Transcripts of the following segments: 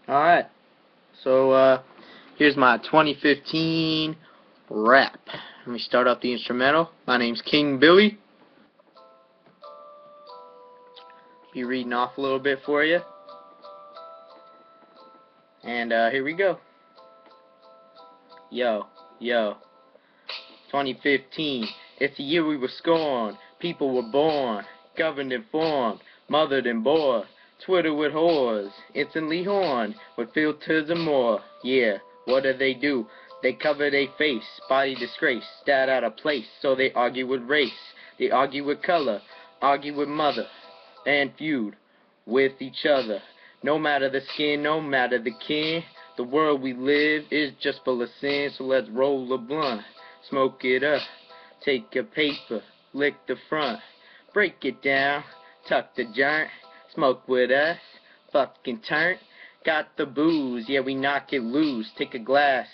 Alright, so here's my 2015 rap. Let me start off the instrumental. My name's King Billy. Be reading off a little bit for you. And here we go. Yo, 2015. It's the year we were scorned. People were born, governed and formed, mothered and bore. Twitter with whores, instantly horned, with filters and more. Yeah, what do? They cover their face, body disgrace, stat out of place, so they argue with race. They argue with color, argue with mother, and feud with each other. No matter the skin, no matter the kin, the world we live is just full of sin, so let's roll a blunt, smoke it up, take a paper, lick the front, break it down, tuck the joint, smoke with us, fucking turn, got the booze, yeah we knock it loose, take a glass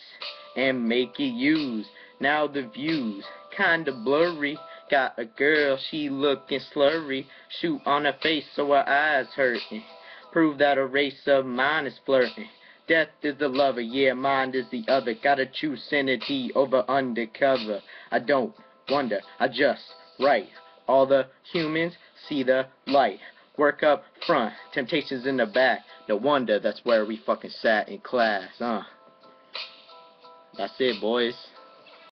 and make it use. Now the views kinda blurry, got a girl, she looking slurry, shoot on her face so her eyes hurting, prove that a race of mine is flirting. Death is the lover, yeah, mind is the other. Gotta choose sanity over undercover. I don't wonder, I just write. All the humans see the light. Work up front, temptations in the back. No wonder that's where we fucking sat in class, That's it, boys.